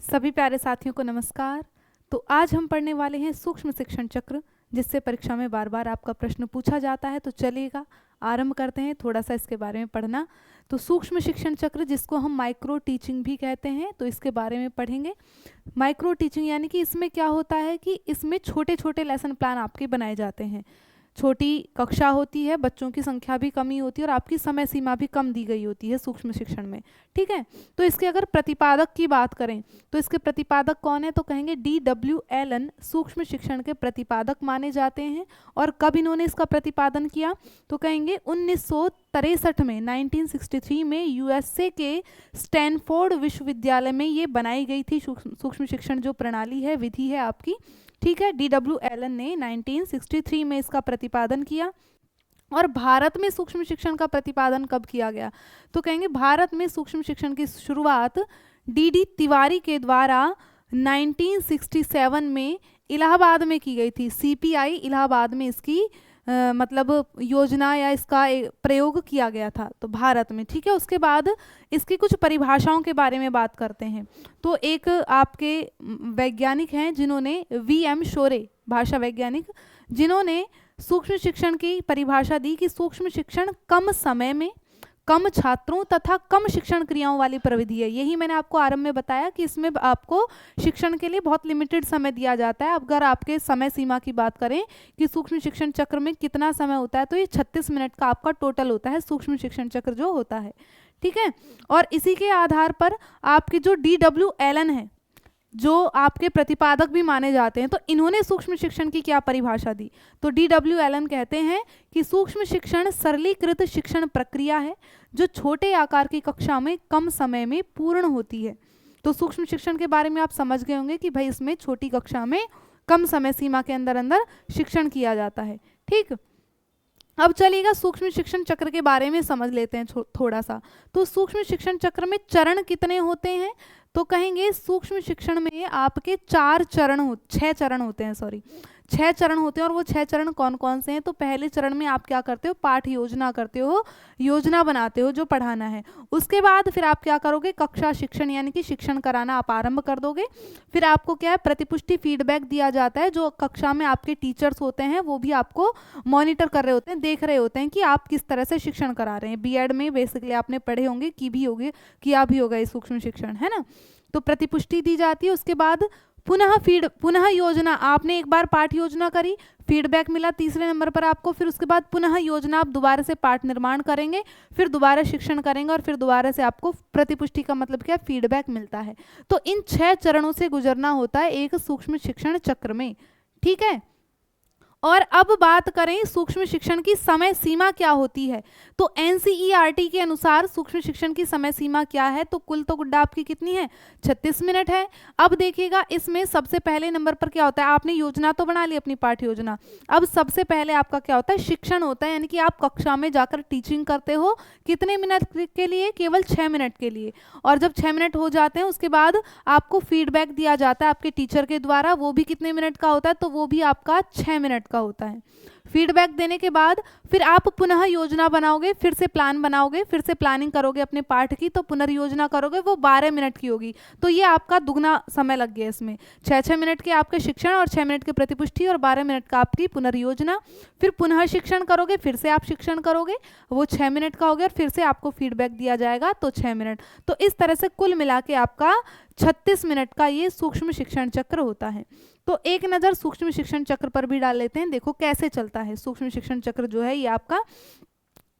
सभी प्यारे साथियों को नमस्कार। तो आज हम पढ़ने वाले हैं सूक्ष्म शिक्षण चक्र, जिससे परीक्षा में बार बार आपका प्रश्न पूछा जाता है। तो चलिएगा आरंभ करते हैं थोड़ा सा इसके बारे में पढ़ना। तो सूक्ष्म शिक्षण चक्र, जिसको हम माइक्रो टीचिंग भी कहते हैं, तो इसके बारे में पढ़ेंगे। माइक्रो टीचिंग यानी कि इसमें क्या होता है कि इसमें छोटे छोटे लेसन प्लान आपके बनाए जाते हैं। छोटी कक्षा होती है, बच्चों की संख्या भी कमी होती है और आपकी समय सीमा भी कम दी गई होती है सूक्ष्म शिक्षण में। ठीक है, तो इसके अगर प्रतिपादक की बात करें तो इसके प्रतिपादक कौन है, तो कहेंगे DW एलन सूक्ष्म शिक्षण के प्रतिपादक माने जाते हैं। और कब इन्होंने इसका प्रतिपादन किया, तो कहेंगे 1963 में, 1963 में USA के स्टैनफोर्ड विश्वविद्यालय में ये बनाई गई थी सूक्ष्म शिक्षण जो प्रणाली है, विधि है आपकी। ठीक है, DW एलन ने 1963 में इसका प्रतिपादन किया। और भारत में सूक्ष्म शिक्षण का प्रतिपादन कब किया गया, तो कहेंगे भारत में सूक्ष्म शिक्षण की शुरुआत DD तिवारी के द्वारा 1967 में इलाहाबाद में की गई थी। CPI इलाहाबाद में इसकी मतलब योजना या इसका प्रयोग किया गया था, तो भारत में। ठीक है, उसके बाद इसकी कुछ परिभाषाओं के बारे में बात करते हैं। तो एक आपके वैज्ञानिक हैं जिन्होंने VM शोरे, भाषा वैज्ञानिक, जिन्होंने सूक्ष्म शिक्षण की परिभाषा दी कि सूक्ष्म शिक्षण कम समय में, कम छात्रों तथा कम शिक्षण क्रियाओं वाली प्रविधि है। यही मैंने आपको आरंभ में बताया कि इसमें आपको शिक्षण के लिए बहुत लिमिटेड समय दिया जाता है। अगर आपके समय सीमा की बात करें कि सूक्ष्म शिक्षण चक्र में कितना समय होता है, तो ये 36 मिनट का आपका टोटल होता है सूक्ष्म शिक्षण चक्र जो होता है। ठीक है, और इसी के आधार पर आपकी जो DW एलन है, जो आपके प्रतिपादक भी माने जाते हैं, तो इन्होंने सूक्ष्म शिक्षण की क्या परिभाषा दी, तो DW एलन कहते हैं कि सूक्ष्म शिक्षण सरलीकृत शिक्षण प्रक्रिया है जो छोटे आकार की कक्षा में कम समय में पूर्ण होती है। तो सूक्ष्म शिक्षण के बारे में आप समझ गए होंगे कि भाई इसमें छोटी कक्षा में कम समय सीमा के अंदर अंदर शिक्षण किया जाता है। ठीक, अब चलिएगा सूक्ष्म शिक्षण चक्र के बारे में समझ लेते हैं थोड़ा सा। तो सूक्ष्म शिक्षण चक्र में चरण कितने होते हैं, तो कहेंगे सूक्ष्म शिक्षण में आपके 6 चरण होते हैं, 6 चरण होते हैं। और वो 6 चरण कौन कौन से हैं, तो पहले चरण में आप क्या करते हो, पाठ योजना करते हो, योजना बनाते हो जो पढ़ाना है। उसके बाद फिर आप क्या करोगे, कक्षा शिक्षण यानी कि शिक्षण कराना आप आरंभ कर दोगे। फिर आपको क्या है, प्रतिपुष्टि फीडबैक दिया जाता है। जो कक्षा में आपके टीचर्स होते हैं वो भी आपको मॉनिटर कर रहे होते हैं, देख रहे होते हैं कि आप किस तरह से शिक्षण करा रहे हैं। B.Ed में बेसिकली आपने पढ़े होंगे, किया भी होगा ये सूक्ष्म शिक्षण, है ना। तो प्रतिपुष्टि दी जाती है। उसके बाद पुनः योजना, आपने एक बार पाठ योजना करी, फीडबैक मिला तीसरे नंबर पर आपको, फिर उसके बाद पुनः योजना, आप दोबारा से पाठ निर्माण करेंगे, फिर दोबारा शिक्षण करेंगे और फिर दोबारा से आपको प्रतिपुष्टि का मतलब क्या, फीडबैक मिलता है। तो इन 6 चरणों से गुजरना होता है एक सूक्ष्म शिक्षण चक्र में। ठीक है, और अब बात करें सूक्ष्म शिक्षण की समय सीमा क्या होती है, तो NCERT के अनुसार सूक्ष्म शिक्षण की समय सीमा क्या है, तो कुल तो गुड्डा आपकी कितनी है, 36 मिनट है। अब देखिएगा इसमें सबसे पहले नंबर पर क्या होता है, आपने योजना तो बना ली अपनी पाठ योजना। अब सबसे पहले आपका क्या होता है, शिक्षण होता है, यानी कि आप कक्षा में जाकर टीचिंग करते हो। कितने मिनट के लिए, केवल 6 मिनट के लिए। और जब 6 मिनट हो जाते हैं उसके बाद आपको फीडबैक दिया जाता है आपके टीचर के द्वारा, वो भी कितने मिनट का होता है, तो वो भी आपका 6 मिनट का होता है। फीडबैक देने के बाद फिर आप पुनः योजना बनाओगे, फिर से प्लान बनाओगे, फिर से प्लानिंग करोगे अपने पाठ की, तो पुनर्योजना करोगे, वो 12 मिनट की होगी। तो ये आपका दुगना समय लग गया इसमें। 6 मिनट के आपके शिक्षण और 6 मिनट की प्रतिपुष्टि और 12 मिनट का आपकी पुनर्योजना। फिर पुनः शिक्षण करोगे, फिर से आप शिक्षण करोगे, वो 6 मिनट का हो गया, और फिर से आपको फीडबैक दिया जाएगा, तो 6 मिनट। तो इस तरह से कुल मिला के आपका 36 मिनट का ये सूक्ष्म शिक्षण चक्र होता है। तो एक नज़र सूक्ष्म शिक्षण चक्र पर भी डाल लेते हैं, देखो कैसे चलता है सूक्ष्म शिक्षण चक्र जो है ये आपका।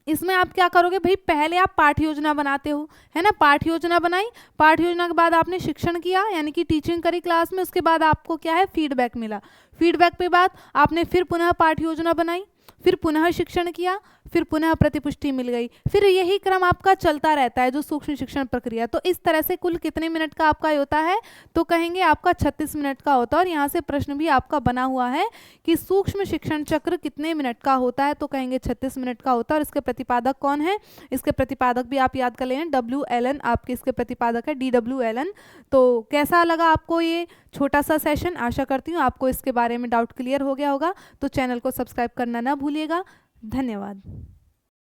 इसमें आप क्या करोगे भाई, पहले आप पाठ योजना बनाते हो, है ना। पाठ योजना बनाई, पाठ योजना के बाद आपने शिक्षण किया यानी कि टीचिंग करी क्लास में। उसके बाद आपको क्या है, फीडबैक मिला। फीडबैक के बाद आपने फिर पुनः पाठ योजना बनाई, फिर पुनः शिक्षण किया, फिर पुनः प्रतिपुष्टि मिल गई। फिर यही क्रम आपका चलता रहता है जो सूक्ष्म शिक्षण प्रक्रिया। तो इस तरह से कुल कितने मिनट का आपका होता है, तो कहेंगे आपका 36 मिनट का होता है। और यहाँ से प्रश्न भी आपका बना हुआ है कि सूक्ष्म शिक्षण चक्र कितने मिनट का होता है, तो कहेंगे 36 मिनट का होता है। और इसके प्रतिपादक कौन है, इसके प्रतिपादक भी आप याद कर लेना, W एलन आपके इसके प्रतिपादक है, DW एलन। तो कैसा लगा आपको ये छोटा सा सेशन, आशा करती हूँ आपको इसके बारे में डाउट क्लियर हो गया होगा। तो चैनल को सब्सक्राइब करना ना भूलिएगा। धन्यवाद।